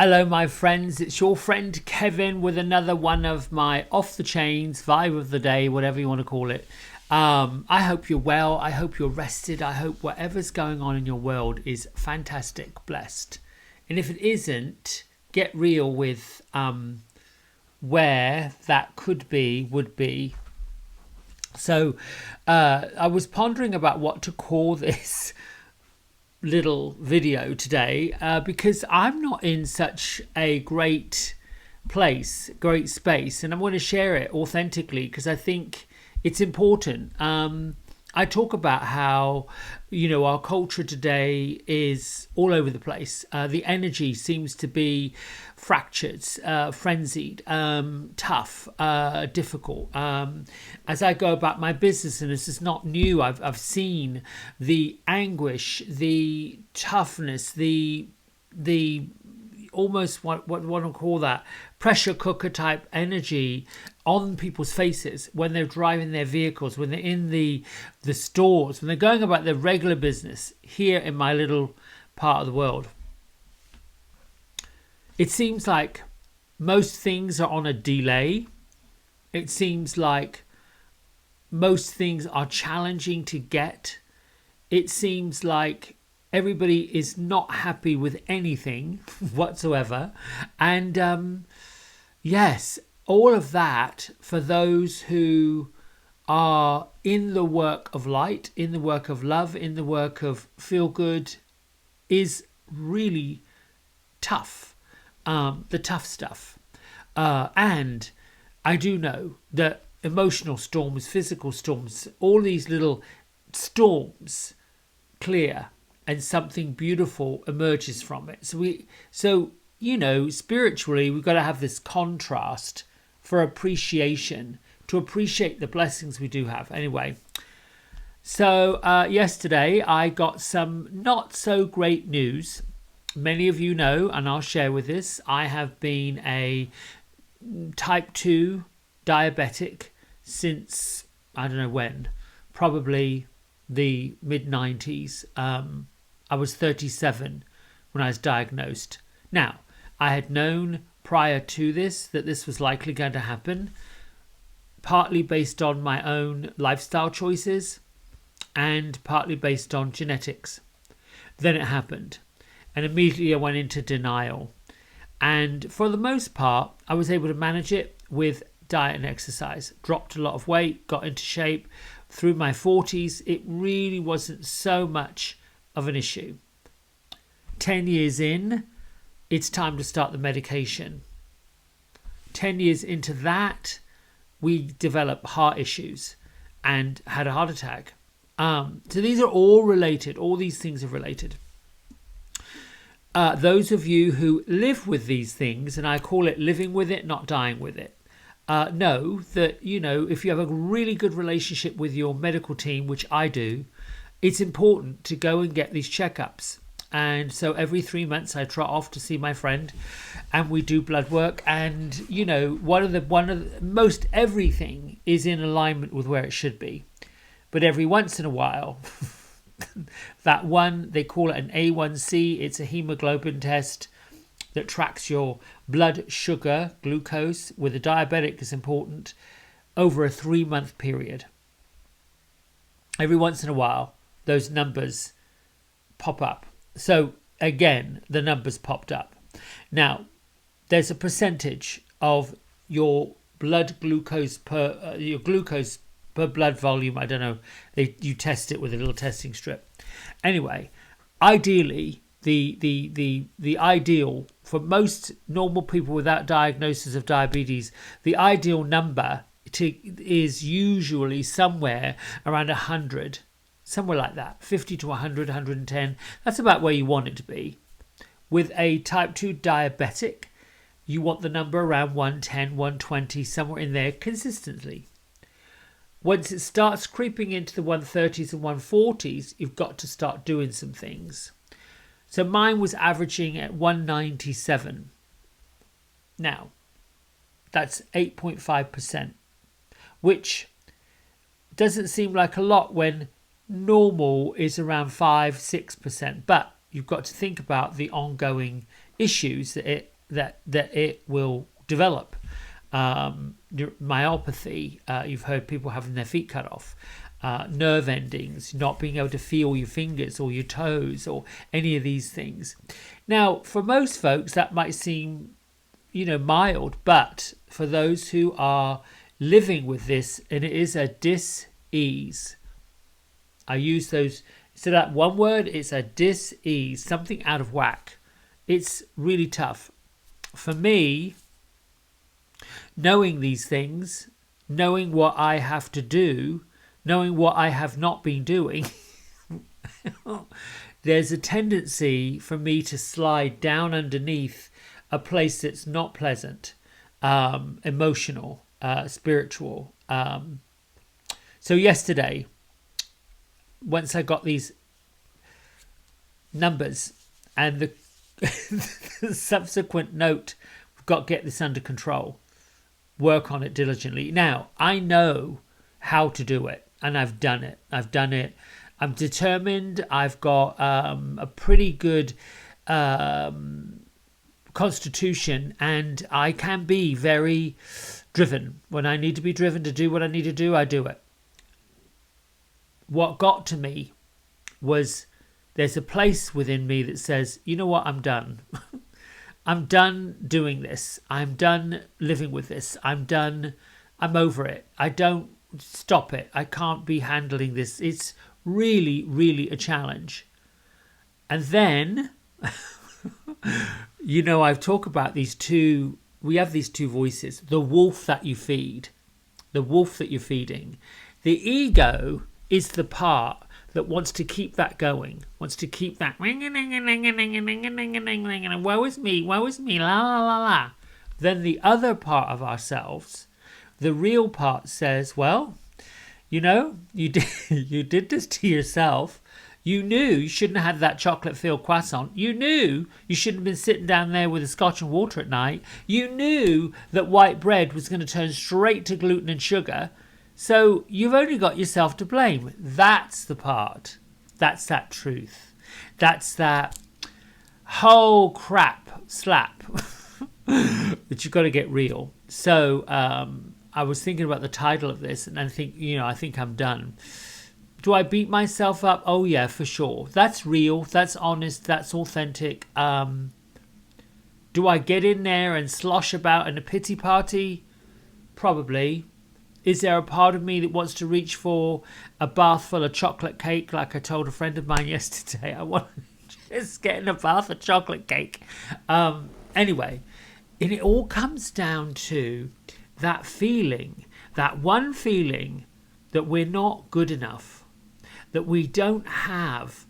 Hello, my friends. It's your friend Kevin with another one of my off the chains vibe of the day, whatever you want to call it. I hope you're well. I hope you're rested. I hope whatever's going on in your world is fantastic, blessed. And if it isn't, get real with where that could be, would be. So I was pondering about what to call this little video today because I'm not in such a great space, and I want to share it authentically because I think it's important. I talk about how, our culture today is all over the place. The energy seems to be fractured, frenzied, tough, difficult. As I go about my business, and this is not new, I've seen the anguish, the toughness, the almost what I call that pressure cooker type energy on people's faces when they're driving their vehicles, when they're in the stores, when they're going about their regular business here in my little part of the world. It seems like most things are on a delay. It seems like most things are challenging to get. It seems like everybody is not happy with anything whatsoever. And yes, all of that for those who are in the work of light, in the work of love, in the work of feel good is really tough. The tough stuff. And I do know that emotional storms, physical storms, all these little storms clear and something beautiful emerges from it. So spiritually, we've got to have this contrast for appreciation, to appreciate the blessings we do have. Anyway, so yesterday I got some not so great news. Many of you know, and I'll share with this, I have been a type 2 diabetic since, I don't know when, probably the mid-90s. I was 37 when I was diagnosed. Now, I had known prior to this that this was likely going to happen, partly based on my own lifestyle choices and partly based on genetics. Then it happened, and immediately I went into denial. And for the most part, I was able to manage it with diet and exercise. Dropped a lot of weight, got into shape. Through my 40s, it really wasn't so much of an issue. 10 years in, it's time to start the medication. 10 years into that, we developed heart issues and had a heart attack. So these are all related. All these things are related. Those of you who live with these things, and I call it living with it, not dying with it, know that, if you have a really good relationship with your medical team, which I do, it's important to go and get these checkups. And so every 3 months I trot off to see my friend and we do blood work. And, one of the most everything is in alignment with where it should be. But every once in a while, that one, they call it an A1C. It's a hemoglobin test that tracks your blood sugar, glucose. With a diabetic, is important over a 3-month period. Every once in a while, those numbers pop up. So again, the numbers popped up. Now, there's a percentage of your blood glucose per blood volume. I don't know. You test it with a little testing strip. Anyway, ideally, the ideal for most normal people without diagnosis of diabetes, the ideal number is usually somewhere around 100. Somewhere like that, 50 to 100, 110. That's about where you want it to be. With a type 2 diabetic, you want the number around 110, 120, somewhere in there consistently. Once it starts creeping into the 130s and 140s, you've got to start doing some things. So mine was averaging at 197. Now, that's 8.5%, which doesn't seem like a lot when normal is around 5-6%, but you've got to think about the ongoing issues that it will develop. Myopathy, you've heard people having their feet cut off, nerve endings, not being able to feel your fingers or your toes or any of these things. Now, for most folks, that might seem, mild, but for those who are living with this, and it is a dis-ease. I use those, instead of that one word, it's a dis-ease, something out of whack. It's really tough. For me, knowing these things, knowing what I have to do, knowing what I have not been doing, there's a tendency for me to slide down underneath a place that's not pleasant, emotional, spiritual. So yesterday, once I got these numbers and the subsequent note, we've got to get this under control, work on it diligently. Now, I know how to do it, and I've done it. I'm determined. I've got a pretty good constitution, and I can be very driven. When I need to be driven to do what I need to do, I do it. What got to me was there's a place within me that says, you know what, I'm done. I'm done doing this. I'm done living with this. I'm over it. I don't stop it. I can't be handling this. It's really, really a challenge. And then, I've talked about we have these two voices, the wolf that you feed, the wolf that you're feeding. The ego is the part that wants to keep that going, wants to keep that, woe is me, la, la, la, la. Then the other part of ourselves, the real part, says, well, you did this to yourself. You knew you shouldn't have had that chocolate-filled croissant. You knew you shouldn't have been sitting down there with a scotch and water at night. You knew that white bread was going to turn straight to gluten and sugar. So you've only got yourself to blame. That's the part. That's that truth. That's that whole crap slap that you've got to get real. So I was thinking about the title of this, and I think I'm done. Do I beat myself up? Oh yeah, for sure. That's real. That's honest. That's authentic. Do I get in there and slosh about in a pity party? Probably. Is there a part of me that wants to reach for a bath full of chocolate cake, like I told a friend of mine yesterday? I want to just get in a bath of chocolate cake. Anyway, and it all comes down to that feeling, that one feeling that we're not good enough, that we don't have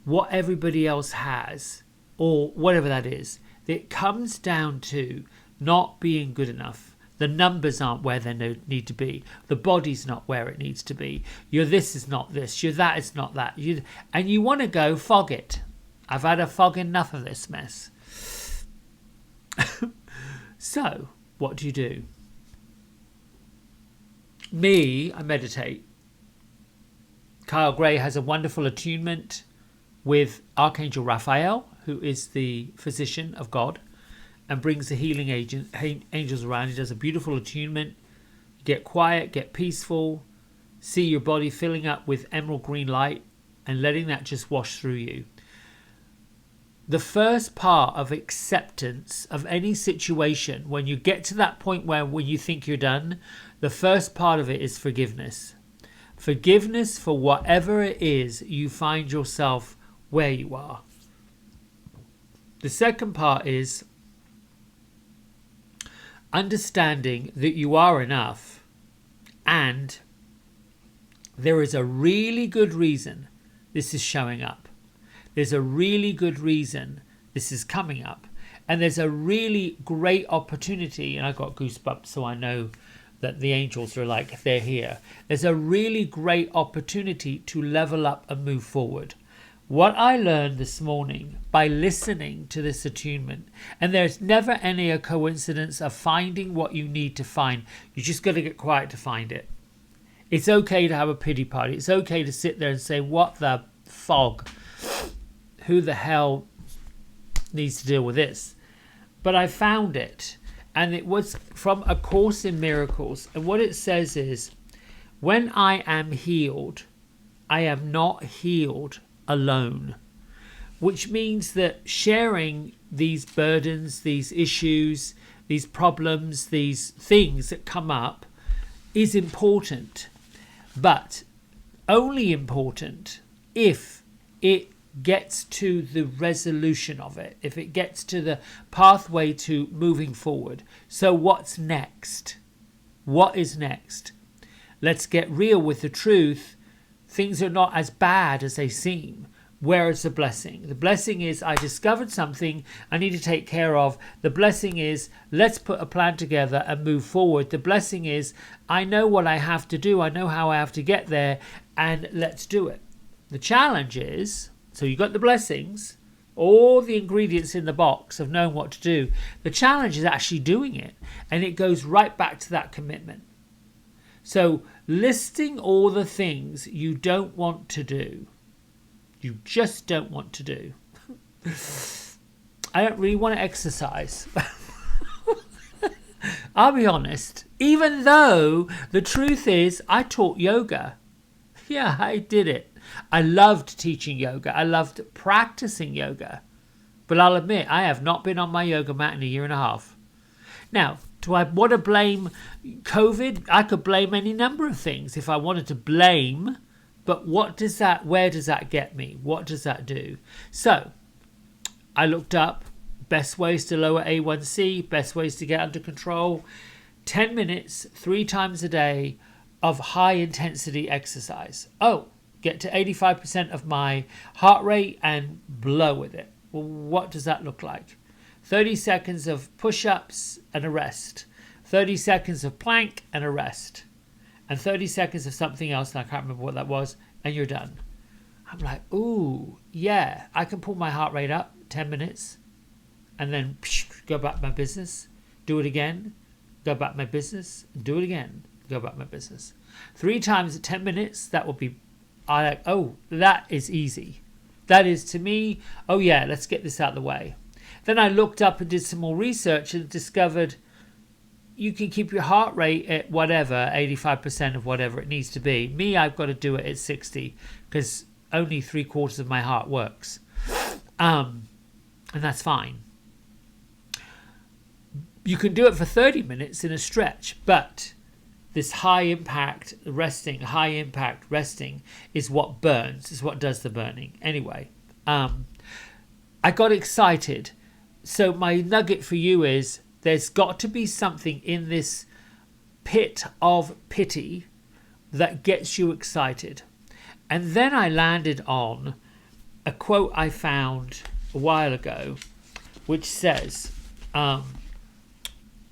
what everybody else has, or whatever that is. It comes down to not being good enough. The numbers aren't where they need to be. The body's not where it needs to be. Your this is not this. Your that is not that. And you want to go fog it. I've had a fog enough of this mess. So, what do? Me, I meditate. Kyle Gray has a wonderful attunement with Archangel Raphael, who is the physician of God, and brings the healing angels around. He does a beautiful attunement. Get quiet, get peaceful, see your body filling up with emerald green light and letting that just wash through you. The first part of acceptance of any situation, when you get to that point when you think you're done, the first part of it is forgiveness. Forgiveness for whatever it is you find yourself where you are. The second part is understanding that you are enough, and there is a really good reason this is showing up. There's a really good reason this is coming up, and there's a really great opportunity, and I got goosebumps, so I know that the angels are like, they're here. There's a really great opportunity to level up and move forward. What I learned this morning by listening to this attunement, and there's never any coincidence of finding what you need to find. You just got to get quiet to find it. It's okay to have a pity party. It's okay to sit there and say, what the fog? Who the hell needs to deal with this. But I found it, and it was from A Course in Miracles. And what it says is, when I am healed, I am not healed alone. Which means that sharing these burdens, these issues, these problems, these things that come up is important, but only important if it gets to the resolution of it, if it gets to the pathway to moving forward. So what's next? What is next? Let's get real with the truth. Things are not as bad as they seem. Where is the blessing? The blessing is, I discovered something I need to take care of. The blessing is, let's put a plan together and move forward. The blessing is, I know what I have to do. I know how I have to get there, and let's do it. The challenge is, so you got the blessings, all the ingredients in the box of knowing what to do. The challenge is actually doing it. And it goes right back to that commitment. So listing all the things you don't want to do, you just don't want to do. I don't really want to exercise. I'll be honest. Even though the truth is I taught yoga. Yeah, I did it. I loved teaching yoga. I loved practicing yoga. But I'll admit, I have not been on my yoga mat in a year and a half. Now, do I want to blame COVID? I could blame any number of things if I wanted to blame. But where does that get me? What does that do? So I looked up best ways to lower A1C, best ways to get under control. 10 minutes, 3 times a day of high intensity exercise. Oh, get to 85% of my heart rate and blow with it. Well, what does that look like? 30 seconds of push-ups and a rest. 30 seconds of plank and a rest. And 30 seconds of something else, and I can't remember what that was, and you're done. I'm like, ooh, yeah, I can pull my heart rate up 10 minutes, and then go back to my business, do it again, go back to my business, do it again, go back to my business. 3 times at 10 minutes, that would be, oh, that is easy. That is, to me, oh yeah, let's get this out of the way. Then I looked up and did some more research and discovered you can keep your heart rate at whatever, 85% of whatever it needs to be. Me, I've got to do it at 60 because only 3/4 of my heart works. And that's fine. You can do it for 30 minutes in a stretch, but this high impact resting is what burns, is what does the burning. Anyway, I got excited. So my nugget for you is, there's got to be something in this pit of pity that gets you excited. And then I landed on a quote I found a while ago, which says,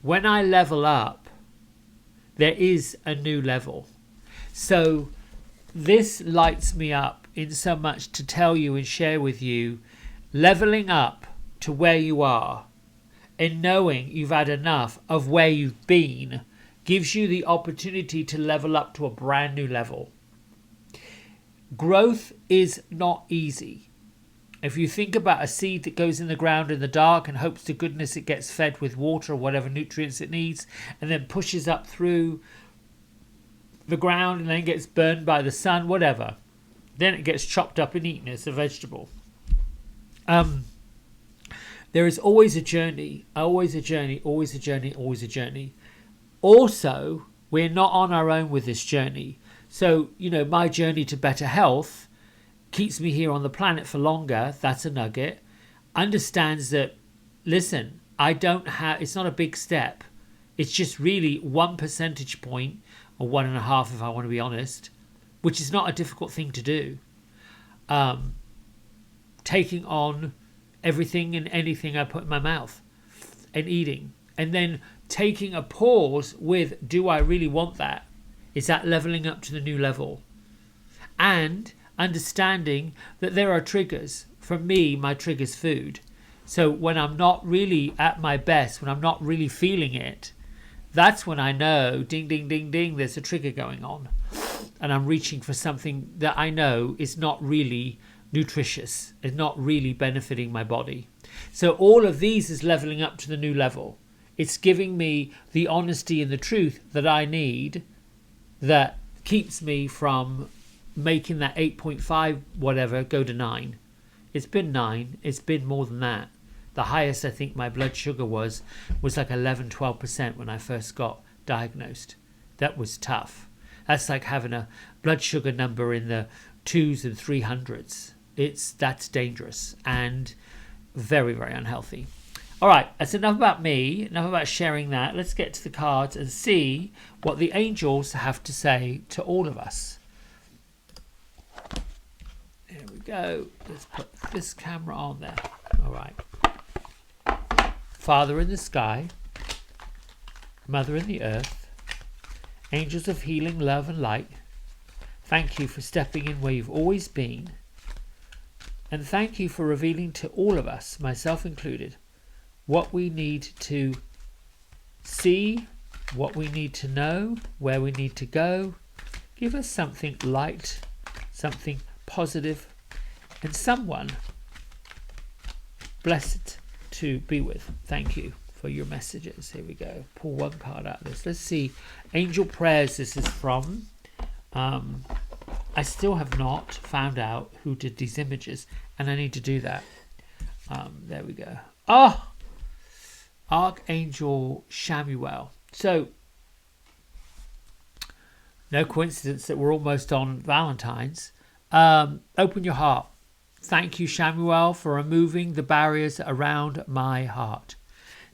when I level up, there is a new level. So this lights me up in so much to tell you and share with you, leveling up to where you are and knowing you've had enough of where you've been gives you the opportunity to level up to a brand new level. Growth is not easy. If you think about a seed that goes in the ground in the dark and hopes to goodness it gets fed with water or whatever nutrients it needs, and then pushes up through the ground and then gets burned by the sun, whatever, then it gets chopped up and eaten as a vegetable. There is always a journey, always a journey, always a journey, always a journey. Also, we're not on our own with this journey. So, my journey to better health keeps me here on the planet for longer. That's a nugget. Understands that, listen, it's not a big step. It's just really 1 percentage point, or 1.5 if I want to be honest, which is not a difficult thing to do. Taking on everything and anything I put in my mouth and eating. And then taking a pause with, do I really want that? Is that leveling up to the new level? And understanding that there are triggers. For me, my trigger's food. So when I'm not really at my best, when I'm not really feeling it, that's when I know, ding, ding, ding, ding, there's a trigger going on. And I'm reaching for something that I know is not really nutritious. It's not really benefiting my body. So all of these is leveling up to the new level. It's giving me the honesty and the truth that I need, that keeps me from making that 8.5 whatever go to 9. It's been 9. It's been more than that. The highest I think my blood sugar was like 11-12% when I first got diagnosed. That was tough. That's like having a blood sugar number in the 2s and 300s. That's dangerous and very, very unhealthy. All right, that's enough about me, enough about sharing that. Let's get to the cards and see what the angels have to say to all of us. There we go. Let's put this camera on there. All right. Father in the sky, Mother in the earth, angels of healing, love and light, thank you for stepping in where you've always been. And thank you for revealing to all of us, myself included, what we need to see, what we need to know, where we need to go. Give us something light, something positive, and someone blessed to be with. Thank you for your messages. Here we go. Pull one card out of this. Let's see. Angel prayers this is from. I still have not found out who did these images, and I need to do that. There we go. Oh! Archangel Shamuel. So, no coincidence that we're almost on Valentine's. Open your heart. Thank you, Shamuel, for removing the barriers around my heart.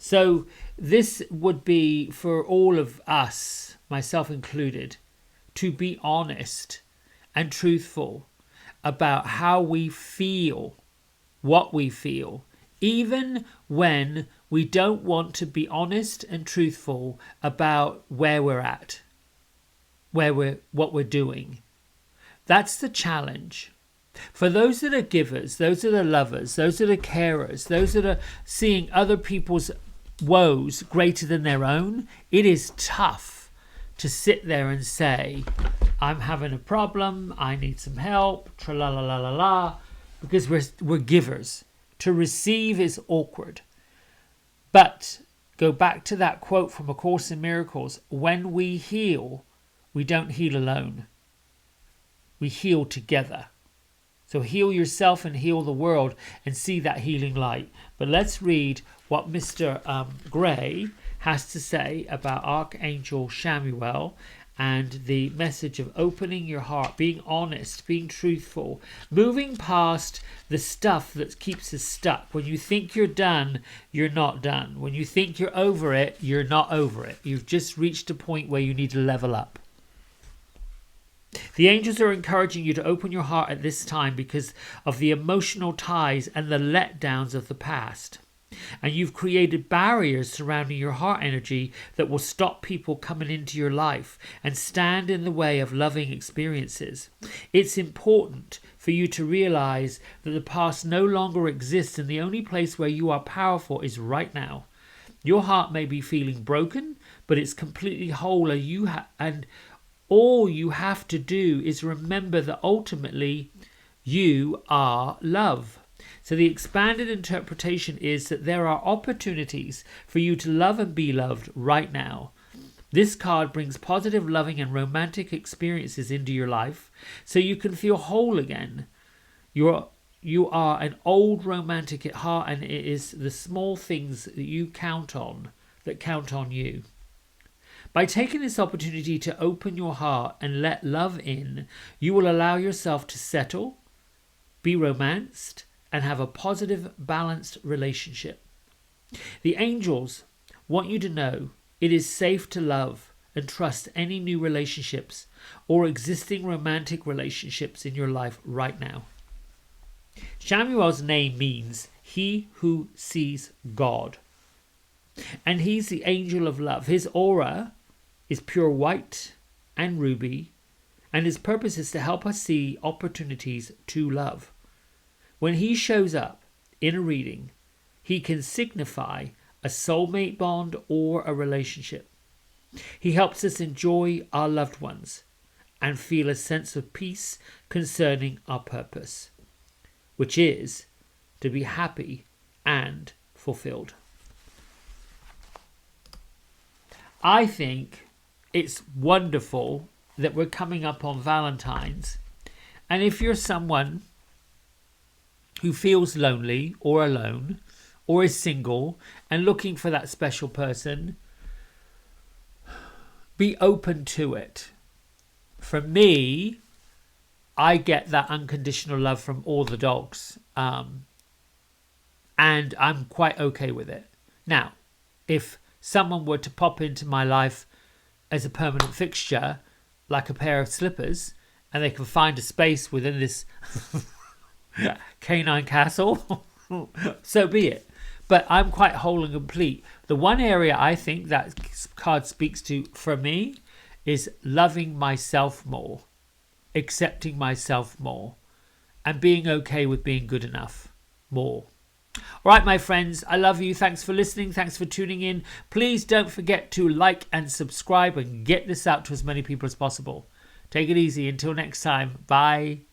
So this would be for all of us, myself included, to be honest and truthful about how we feel, what we feel, even when we don't want to be honest and truthful about where we're at, what we're doing. That's the challenge. For those that are givers, those that are lovers, those that are carers, those that are seeing other people's woes greater than their own, it is tough to sit there and say, I'm having a problem, I need some help, tra-la-la-la-la-la, because we're givers. To receive is awkward. But go back to that quote from A Course in Miracles, when we heal, we don't heal alone. We heal together. So heal yourself and heal the world and see that healing light. But let's read what Mr. Gray has to say about Archangel Shamuel and the message of opening your heart, being honest, being truthful, moving past the stuff that keeps us stuck. When you think you're done, you're not done. When you think you're over it, you're not over it. You've just reached a point where you need to level up. The angels are encouraging you to open your heart at this time because of the emotional ties and the letdowns of the past. And you've created barriers surrounding your heart energy that will stop people coming into your life and stand in the way of loving experiences. It's important for you to realize that the past no longer exists and the only place where you are powerful is right now. Your heart may be feeling broken, but it's completely whole, and all you have to do is remember that ultimately you are love. So the expanded interpretation is that there are opportunities for you to love and be loved right now. This card brings positive, loving and romantic experiences into your life so you can feel whole again. You are an old romantic at heart, and it is the small things that you count on that count on you. By taking this opportunity to open your heart and let love in, you will allow yourself to settle, be romanced, and have a positive, balanced relationship. The angels want you to know it is safe to love and trust any new relationships or existing romantic relationships in your life right now. Shamuel's name means he who sees God. And he's the angel of love. His aura is pure white and ruby, and his purpose is to help us see opportunities to love. When he shows up in a reading, he can signify a soulmate bond or a relationship. He helps us enjoy our loved ones and feel a sense of peace concerning our purpose. which is to be happy and fulfilled. I think it's wonderful that we're coming up on Valentine's. And if you're someone who feels lonely or alone or is single and looking for that special person, be open to it. For me, I get that unconditional love from all the dogs. And I'm quite okay with it. Now, if someone were to pop into my life as a permanent fixture, like a pair of slippers, and they can find a space within this canine castle, so be it. But I'm quite whole and complete. The one area I think that card speaks to for me is loving myself more, accepting myself more, and being okay with being good enough more. All right, my friends, I love you. Thanks for listening. Thanks for tuning in. Please don't forget to like and subscribe and get this out to as many people as possible. Take it easy. Until next time. Bye.